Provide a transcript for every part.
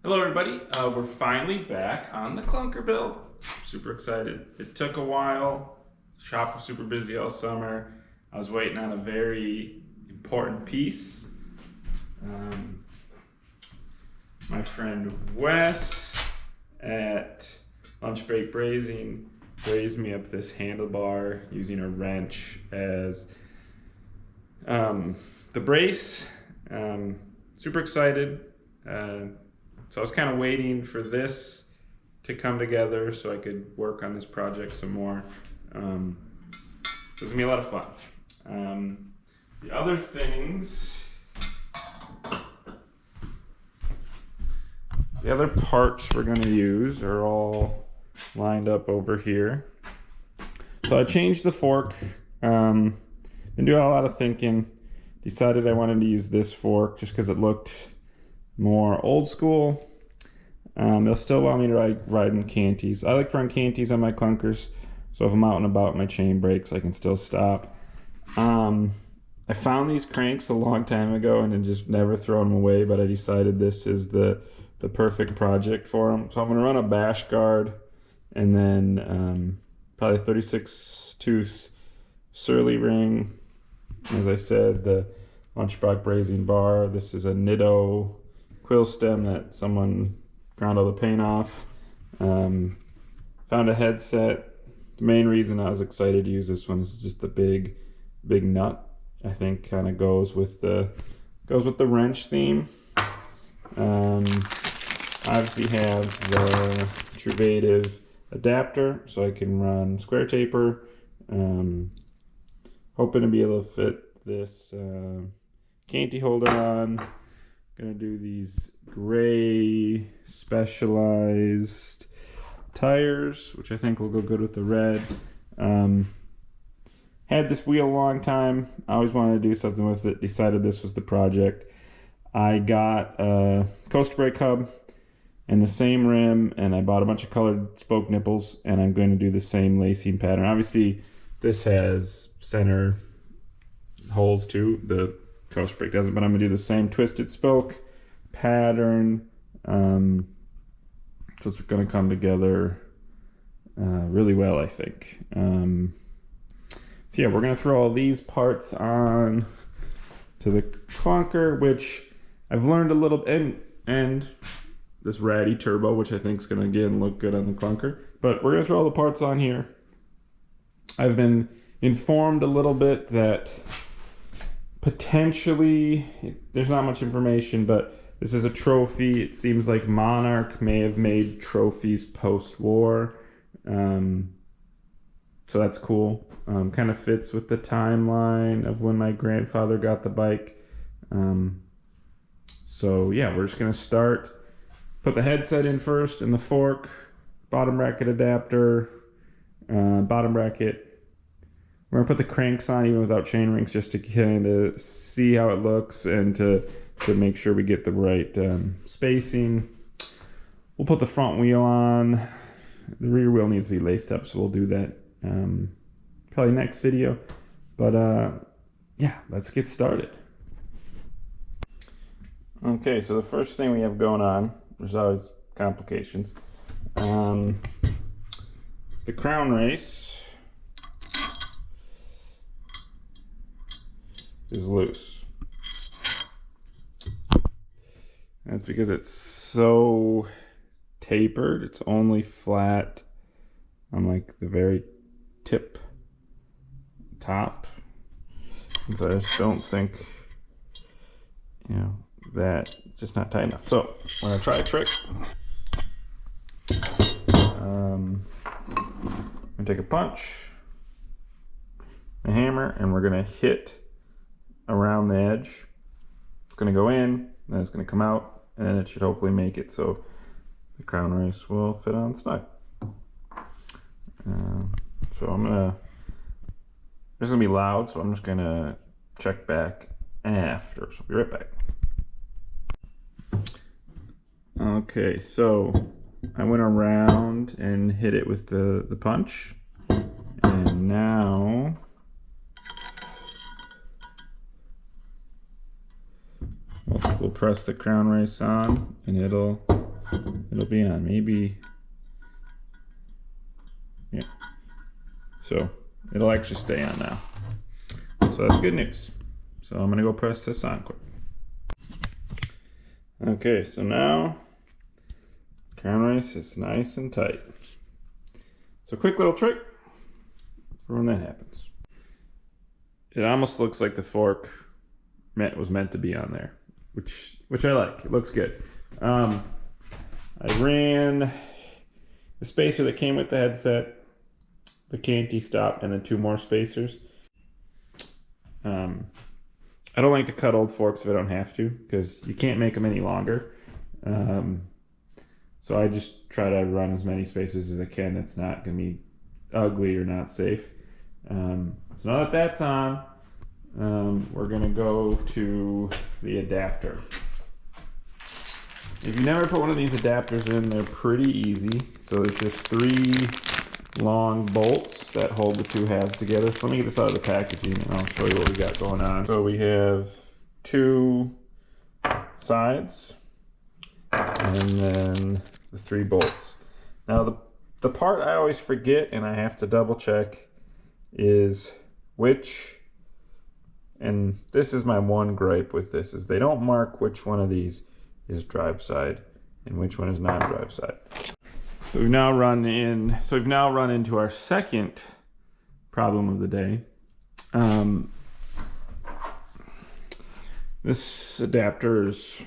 Hello everybody, we're finally back on the Clunker build. Super excited. It took a while. Shop was super busy all summer. I was waiting on a very important piece. My friend Wes at Lunch Break Brazing raised me up this handlebar using a wrench as the brace. Super excited. So I was kind of waiting for this to come together so I could work on this project some more. So it's gonna be a lot of fun. The other things, the other parts we're gonna use are all lined up over here. So I changed the fork. Been doing a lot of thinking. Decided I wanted to use this fork just because it looked more old school. They'll still allow me to ride in canties. I like to run canties on my clunkers, so if I'm out and about, my chain breaks, I can still stop. I found these cranks a long time ago and then just never thrown them away, but I decided this is the perfect project for them. So I'm going to run a bash guard and then probably 36 tooth surly ring. As I said, the Lunchbox brazing bar. This is a Nitto quill stem that someone ground all the paint off. Found a headset. The main reason I was excited to use this one is just the big nut. I think kind of goes with the wrench theme. Obviously have the Truvative adapter so I can run square taper. Hoping to be able to fit this canty holder on. Gonna do these gray specialized tires, which I think will go good with the red. Had this wheel a long time. I always wanted to do something with it. Decided this was the project. I got a coaster brake hub and the same rim, and I bought a bunch of colored spoke nipples, and I'm going to do the same lacing pattern. Obviously, this has center holes too. The coaster brake doesn't, but I'm gonna do the same twisted spoke pattern. So it's gonna come together really well, I think. So yeah, we're gonna throw all these parts on to the clunker, which I've learned a little, and this ratty turbo, which I think is gonna again look good on the clunker. But we're gonna throw all the parts on here. I've been informed a little bit that potentially, there's not much information, but this is a trophy. It seems like Monarch may have made trophies post-war. So that's cool. Kind of fits with the timeline of when my grandfather got the bike. So yeah, we're just gonna start. Put the headset in first and the fork, bottom bracket adapter, bottom bracket. We're gonna put the cranks on even without chain rings just to kind of see how it looks and to make sure we get the right spacing. We'll put the front wheel on. The rear wheel needs to be laced up, so we'll do that probably next video. But yeah, let's get started. Okay, so the first thing we have going on, there's always complications. The crown race is loose. That's because it's so tapered. It's only flat on like the very tip top. So I just don't think, that just not tight enough. So we're gonna try a trick. I'm gonna take a punch, a hammer, and we're gonna hit around the edge. It's gonna go in, then it's gonna come out, and then it should hopefully make it so the crown race will fit on snug. So it's gonna be loud, so I'm just gonna check back after. So I'll be right back. Okay, so I went around and hit it with the punch, and now we'll press the crown race on and it'll it'll be on. Maybe, yeah. So it'll actually stay on now. So that's good news. So I'm gonna go press this on quick. Okay, so now crown race is nice and tight. So quick little trick for when that happens. It almost looks like the fork was meant to be on there, which I like. It looks good. I ran the spacer that came with the headset, the canty stop, and then 2 more spacers. I don't like to cut old forks if I don't have to, because you can't make them any longer. So I just try to run as many spacers as I can that's not going to be ugly or not safe. So now that that's on, we're going to go to the adapter. If you never put one of these adapters in, they're pretty easy. So there's just 3 long bolts that hold the 2 halves together. So let me get this out of the packaging and I'll show you what we got going on. So we have 2 sides and then the 3 bolts. Now the part I always forget and I have to double check is which, and this is my one gripe with this, is they don't mark which one of these is drive side and which one is non-drive side. So we've now run into our second problem of the day. This adapter is,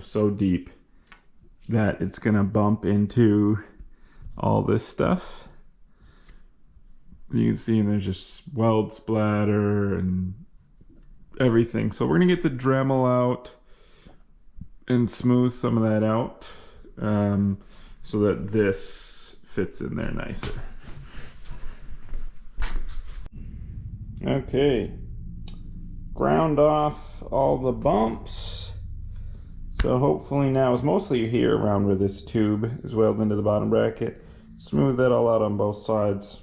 so deep that it's gonna bump into all this stuff. You can see there's just weld splatter and everything. So we're gonna get the Dremel out and smooth some of that out. So that this fits in there nicer. Okay, ground off all the bumps. So hopefully now, it's mostly here around where this tube is welded into the bottom bracket. Smooth that all out on both sides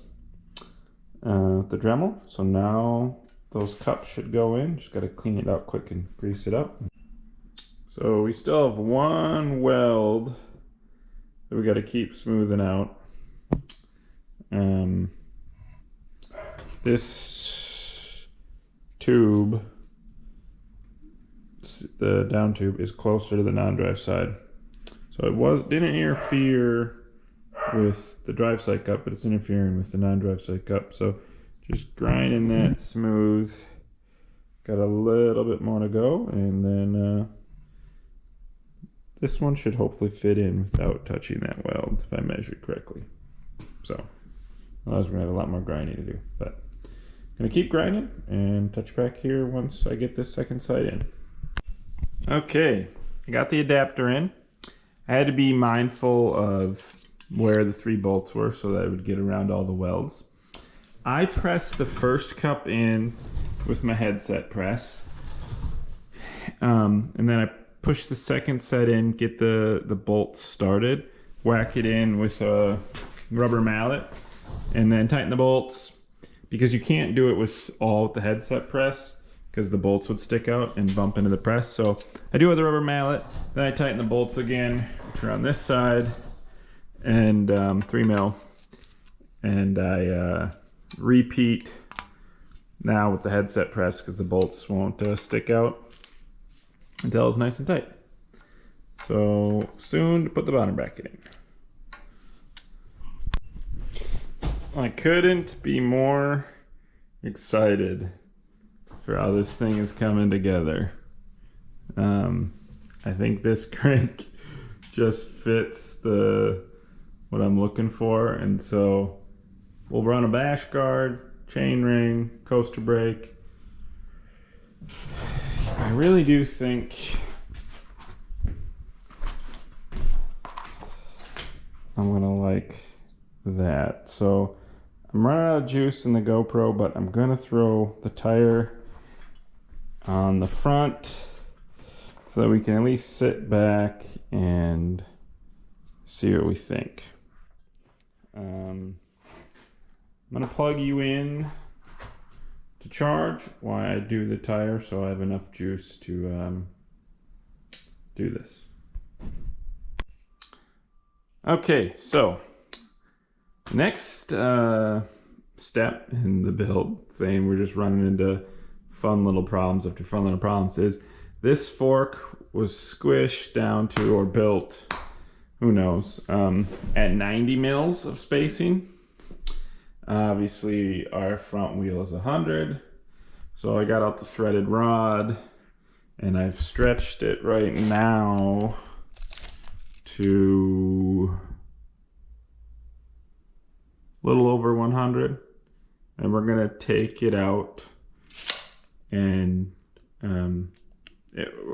with the Dremel. So now those cups should go in. Just gotta clean it out quick and grease it up. So we still have 1 weld that we got to keep smoothing out. This tube, the down tube, is closer to the non-drive side, so it didn't interfere with the drive side cup, but it's interfering with the non-drive side cup. So just grinding that smooth. Got a little bit more to go, and then this one should hopefully fit in without touching that weld if I measured correctly. So otherwise we're gonna have a lot more grinding to do, but I'm gonna keep grinding and touch back here once I get this second side in. Okay, I got the adapter in. I had to be mindful of where the 3 bolts were so that I would get around all the welds. I pressed the first cup in with my headset press, and then I push the second set in, get the bolts started, whack it in with a rubber mallet, and then tighten the bolts, because you can't do it with the headset press because the bolts would stick out and bump into the press. So I do it with a rubber mallet, then I tighten the bolts again, which are on this side, and 3 mil, and I repeat now with the headset press because the bolts won't stick out until it's nice and tight. So soon to put the bottom bracket in. I couldn't be more excited for how this thing is coming together. I think this crank just fits what I'm looking for, and so we'll run a bash guard, chain ring, coaster brake. I really do think I'm gonna like that. So I'm running out of juice in the GoPro, but I'm gonna throw the tire on the front so that we can at least sit back and see what we think. I'm gonna plug you in to charge while I do the tire, so I have enough juice to do this. Okay, so next step in the build, saying we're just running into fun little problems after fun little problems, is this fork was squished down to, or built, who knows, at 90 mils of spacing. Obviously our front wheel is 100, so I got out the threaded rod and I've stretched it right now to a little over 100, and we're gonna take it out, and we're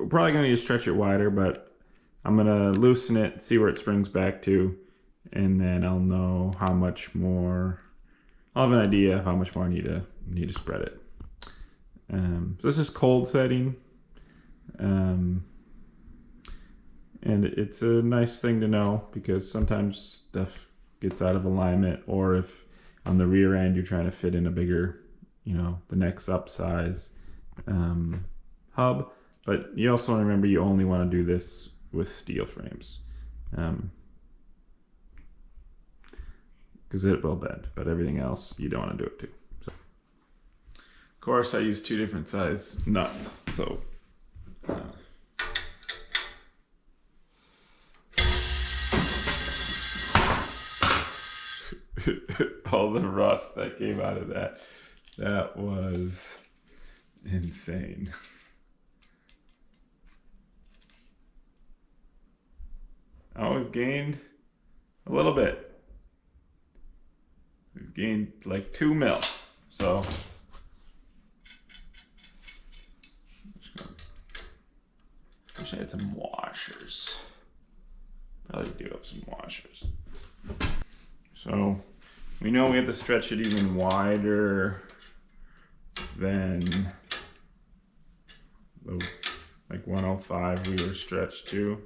probably gonna need to stretch it wider, but I'm gonna loosen it, see where it springs back to, and then I'll know how much more. I'll have an idea of how much more I need to spread it. So this is cold setting, and it's a nice thing to know because sometimes stuff gets out of alignment, or if on the rear end you're trying to fit in a bigger, the next up size hub. But you also remember you only want to do this with steel frames, because it will bend, but everything else you don't want to do it to. So, of course, I use 2 different size nuts, so all the rust that came out of that was insane. Oh, we've gained a little bit. We've gained like 2 mil. So wish I had some washers. Probably do have some washers. So we know we have to stretch it even wider than the like 105 we were stretched to.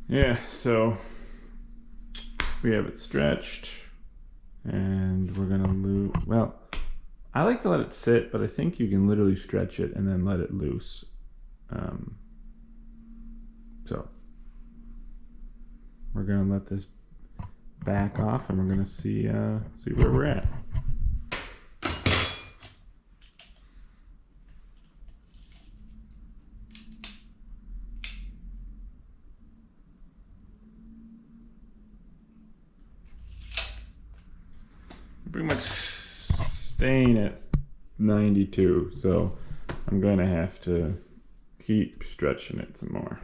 Yeah, so we have it stretched, and we're gonna loop. Well, I like to let it sit, but I think you can literally stretch it and then let it loose. So we're gonna let this back off, and we're gonna see where we're at. Pretty much staying at 92, so I'm gonna have to keep stretching it some more.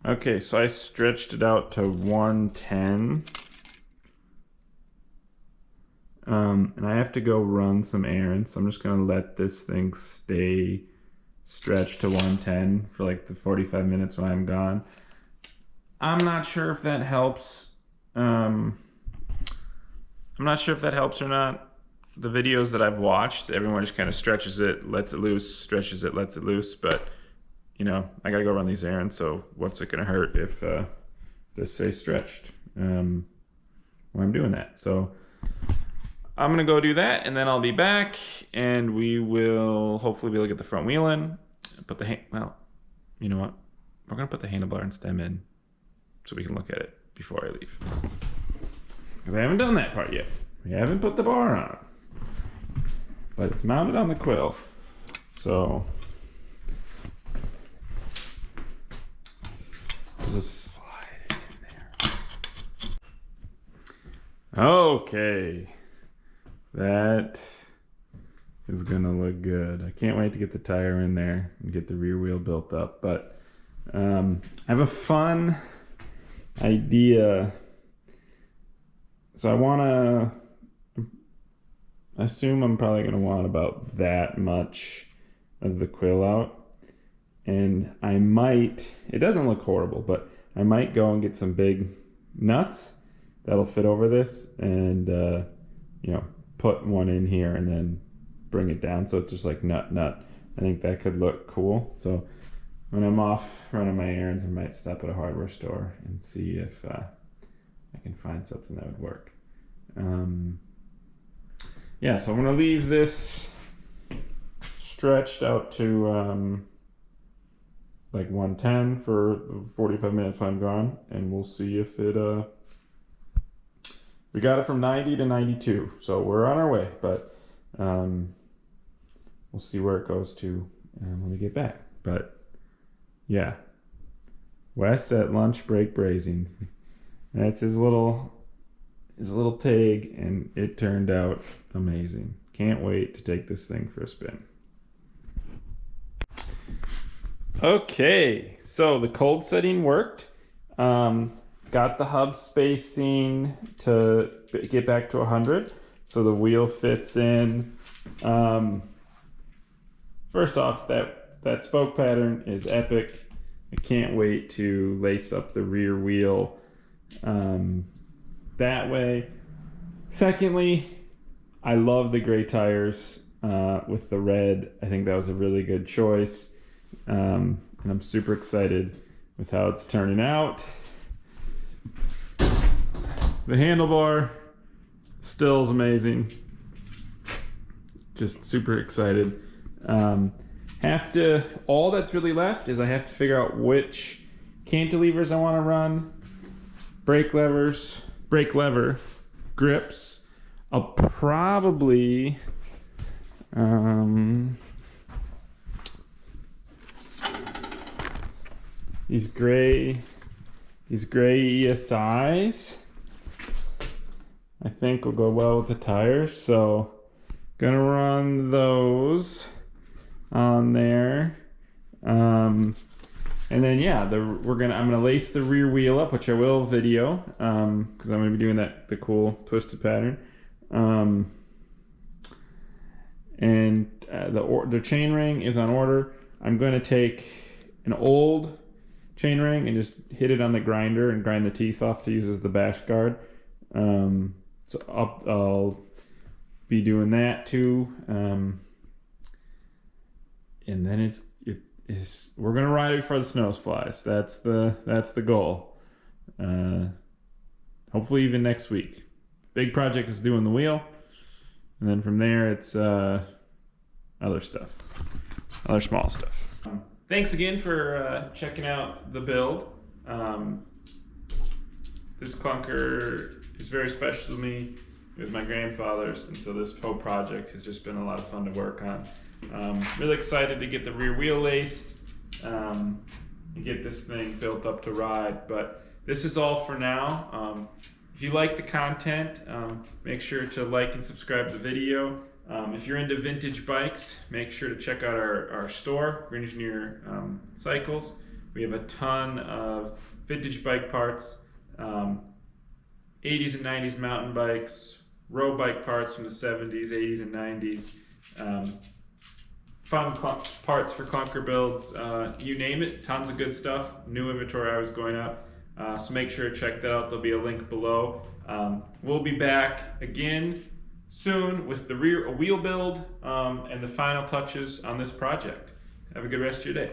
Okay, so I stretched it out to 110, and I have to go run some errands, so I'm just gonna let this thing stay stretched to 110 for like the 45 minutes when I'm gone. I'm not sure if that helps. I'm not sure if that helps or not. The videos that I've watched, everyone just kind of stretches it, lets it loose, stretches it, lets it loose. But, I gotta go run these errands, so what's it gonna hurt if this stays stretched when I'm doing that? So I'm gonna go do that, and then I'll be back, and we will hopefully be able to get the front wheel in. Put well, you know what? We're gonna put the handlebar and stem in so we can look at it before I leave. Because I haven't done that part yet. We haven't put the bar on. But it's mounted on the quill. So just slide it in there. Okay. That is gonna look good. I can't wait to get the tire in there and get the rear wheel built up. But I have a fun idea. So I assume I'm probably going to want about that much of the quill out. And I might, it doesn't look horrible, but I might go and get some big nuts that'll fit over this and, put one in here and then bring it down. So it's just like nut. I think that could look cool. So when I'm off running my errands, I might stop at a hardware store and see if I can find something that would work. Yeah, so I'm gonna leave this stretched out to like 110 for 45 minutes when I'm gone, and we'll see if it we got it from 90 to 92, so we're on our way, but we'll see where it goes to when we get back. But yeah, Wes at lunch break brazing. That's his little tag, and it turned out amazing. Can't wait to take this thing for a spin. Okay, so the cold setting worked. Got the hub spacing to get back to 100, so the wheel fits in. First off, that spoke pattern is epic. I can't wait to lace up the rear wheel that way. Secondly, I love the gray tires with the red. I think that was a really good choice. And I'm super excited with how it's turning out. The handlebar still is amazing. Just super excited. All that's really left is I have to figure out which cantilevers I want to run, brake lever, grips. I'll probably these gray ESIs I think will go well with the tires, so gonna run those on there. And then yeah, I'm gonna lace the rear wheel up, which I will video, because I'm gonna be doing the cool twisted pattern. And the chain ring is on order. I'm going to take an old chain ring and just hit it on the grinder and grind the teeth off to use as the bash guard. So I'll be doing that too. And then we're gonna ride it before the snow flies. That's the goal. Hopefully even next week. Big project is doing the wheel, and then from there it's other small stuff. Thanks again for checking out the build. This clunker is very special to me. It was my grandfather's, and so this whole project has just been a lot of fun to work on. Really excited to get the rear wheel laced and get this thing built up to ride, but this is all for now. If you like the content, make sure to like and subscribe to the video. If you're into vintage bikes, make sure to check out our store, Green Engineer Cycles. We have a ton of vintage bike parts, 80s and 90s mountain bikes, road bike parts from the 70s, 80s, and 90s. Fun parts for clunker builds, you name it, tons of good stuff. New inventory always going up. So make sure to check that out. There'll be a link below. We'll be back again soon with the wheel build and the final touches on this project. Have a good rest of your day.